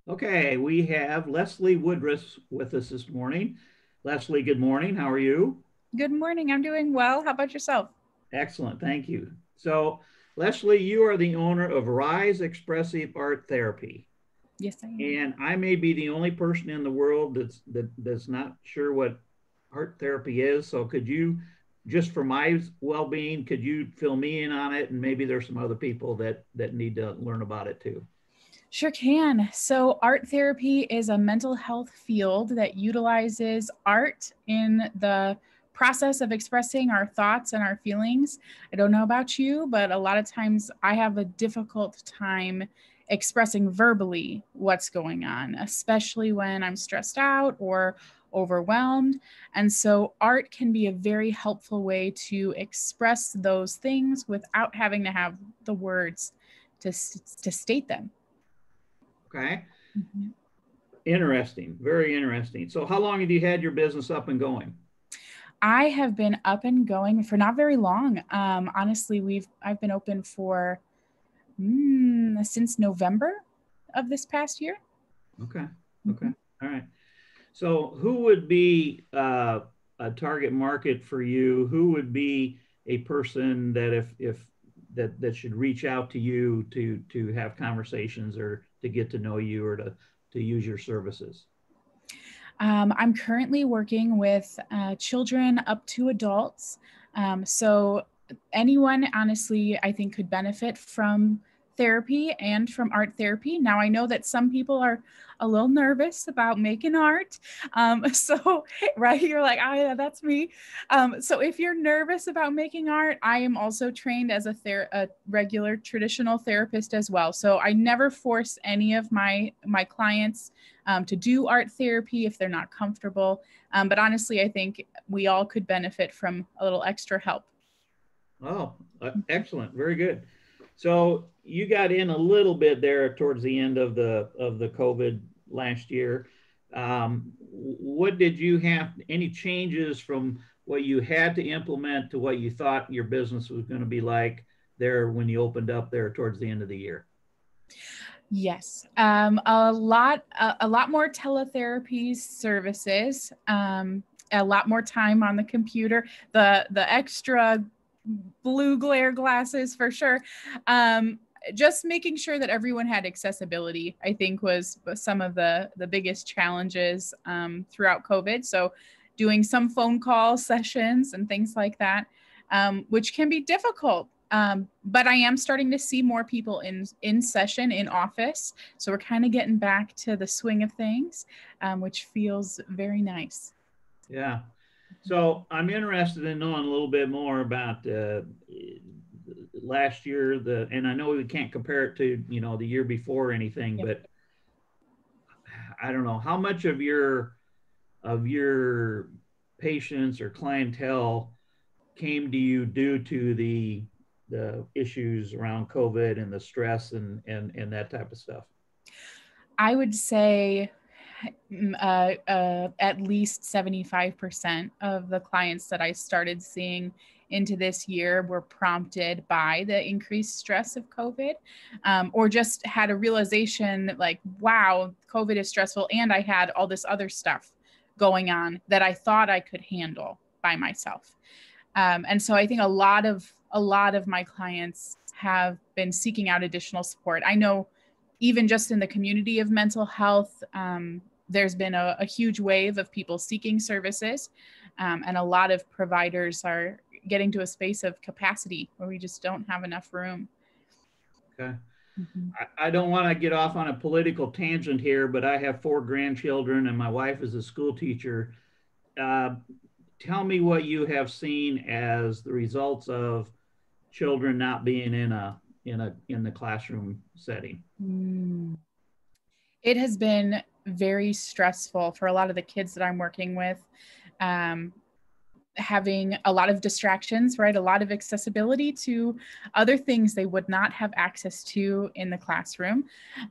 Okay, we have Leslie Woodris with us this morning. Leslie, good morning. How are you? Good morning. I'm doing well. How about yourself? Excellent, thank you. So, Leslie, you are the owner of Rise Expressive Art Therapy, Yes, I am. and I may be the only person in the world that's not sure what art therapy is. So, could you, just for my well-being, could you fill me in on it? And maybe there's some other people that need to learn about it too. Sure can. So, art therapy is a mental health field that utilizes art in the process of expressing our thoughts and our feelings. I don't know about you, but a lot of times I have a difficult time expressing verbally what's going on, especially when I'm stressed out or overwhelmed. And so, art can be a very helpful way to express those things without having to have the words to state them. Okay. Mhm. Interesting, very interesting. So, how long have you had your business up and going? I have been up and going for not very long. Honestly, I've been open for since November of this past year. Okay, okay, Mhm. all right. So, who would be a target market for you? Who would be a person that if that should reach out to you to have conversations or to get to know you or to use your services? I'm currently working with children up to adults. So anyone, honestly, I think could benefit from therapy and from art therapy. Now, I know that some people are a little nervous about making art. So, right, you're like, oh, yeah, that's me. So, if you're nervous about making art, I am also trained as a regular traditional therapist as well. So, I never force any of my clients to do art therapy if they're not comfortable. But honestly, I think we all could benefit from a little extra help. Oh, excellent, very good. So, you got in a little bit there towards the end of the COVID last year. What did you have? Any changes from what you had to implement to what you thought your business was going to be like there when you opened up there towards the end of the year? Yes, a lot more teletherapy services, a lot more time on the computer, the extra blue glare glasses for sure. Just making sure that everyone had accessibility, I think, was some of the biggest challenges throughout COVID. So, doing some phone call sessions and things like that, which can be difficult. But I am starting to see more people in session in office, so we're kind of getting back to the swing of things, which feels very nice. Yeah. So I'm interested in knowing a little bit more about last year. And I know we can't compare it to the year before or anything, Yep. but I don't know how much of your patients or clientele came to you due to the issues around COVID and the stress and that type of stuff. I would say at least 75% of the clients that I started seeing into this year were prompted by the increased stress of COVID, or just had a realization that, like, wow, COVID is stressful. And I had all this other stuff going on that I thought I could handle by myself. And so I think a lot of my clients have been seeking out additional support. I know even just in the community of mental health, there's been a huge wave of people seeking services, and a lot of providers are getting to a space of capacity where we just don't have enough room. Okay. Mhm. I don't want to get off on a political tangent here, but I have four grandchildren and my wife is a school teacher. Uh, Tell me what you have seen as the results of children not being in the classroom setting. Mm. It has been very stressful for a lot of the kids that I'm working with. Um, Having a lot of distractions, right? A lot of accessibility to other things they would not have access to in the classroom.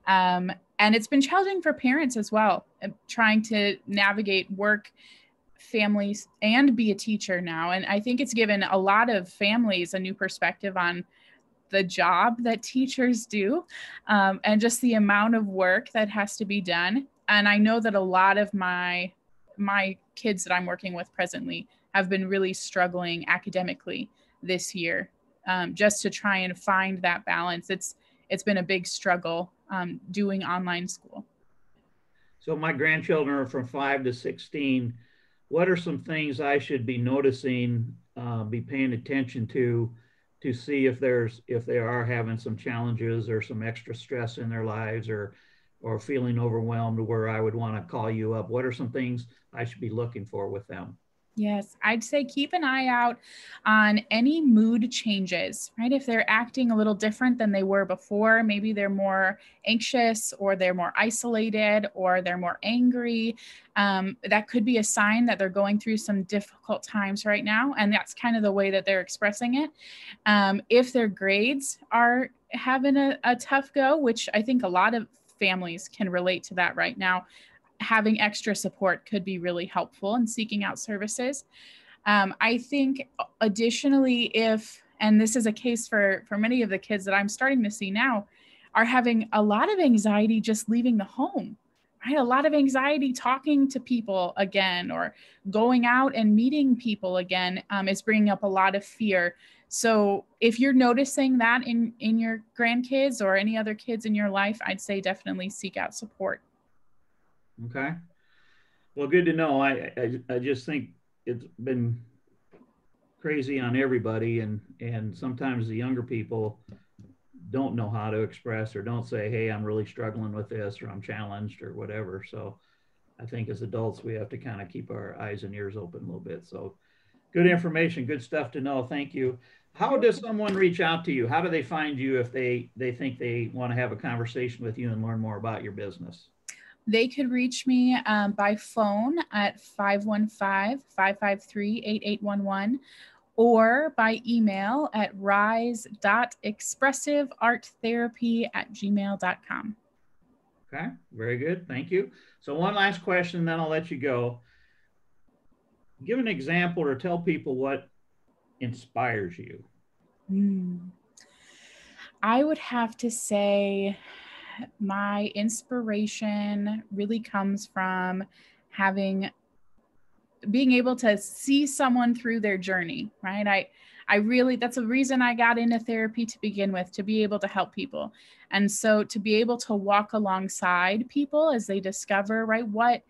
And it's been challenging for parents as well, trying to navigate work, families, and be a teacher now. And I think it's given a lot of families a new perspective on the job that teachers do, and just the amount of work that has to be done. And I know that a lot of my kids that I'm working with presently have been really struggling academically this year, just to try and find that balance. It's been a big struggle doing online school. So my grandchildren are from 5 to 16. What are some things I should be noticing, be paying attention to see if they are having some challenges or some extra stress in their lives, or feeling overwhelmed, where I would want to call you up? What are some things I should be looking for with them? Yes, I'd say keep an eye out on any mood changes, right? If they're acting a little different than they were before, maybe they're more anxious, or they're more isolated, or they're more angry. That could be a sign that they're going through some difficult times right now. And that's kind of the way that they're expressing it. If their grades are having a tough go, which I think a lot of families can relate to that right now, having extra support could be really helpful in seeking out services. I think additionally, and this is a case for many of the kids that I'm starting to see now, are having a lot of anxiety just leaving the home, right? A lot of anxiety talking to people again, or going out and meeting people again, is bringing up a lot of fear. So if you're noticing that in your grandkids or any other kids in your life, I'd say definitely seek out support. Okay. Well, good to know. I just think it's been crazy on everybody, and sometimes the younger people don't know how to express, or don't say, hey, I'm really struggling with this, or I'm challenged, or whatever. So I think as adults, we have to kind of keep our eyes and ears open a little bit. So good information, good stuff to know. Thank you. How does someone reach out to you? How do they find you if they think they want to have a conversation with you and learn more about your business? They could reach me by phone at 515-553-8811, or by email at rise.expressivearttherapy@gmail.com. Okay, very good. Thank you. So one last question, then I'll let you go. Give an example, or tell people what inspires you. I would have to say my inspiration really comes from being able to see someone through their journey, right? I really, that's the reason I got into therapy to begin with, to be able to help people. And so to be able to walk alongside people as they discover, right, what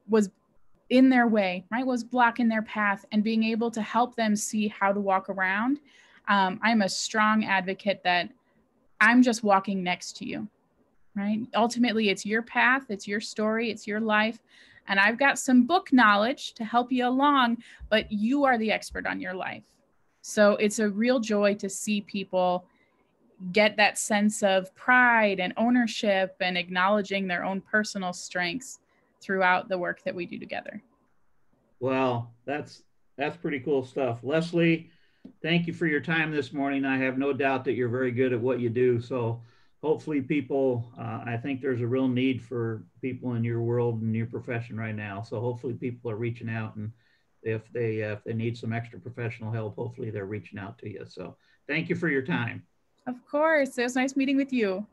was in their way, right, was blocking their path, and being able to help them see how to walk around. I'm a strong advocate that I'm just walking next to you, right? Ultimately, it's your path, it's your story, it's your life. And I've got some book knowledge to help you along, but you are the expert on your life. So it's a real joy to see people get that sense of pride and ownership and acknowledging their own personal strengths throughout the work that we do together. Well, that's pretty cool stuff. Leslie, thank you for your time this morning. I have no doubt that you're very good at what you do. So hopefully people, I think there's a real need for people in your world and your profession right now. So hopefully people are reaching out, and if they need some extra professional help, hopefully they're reaching out to you. So thank you for your time. Of course. It was nice meeting with you.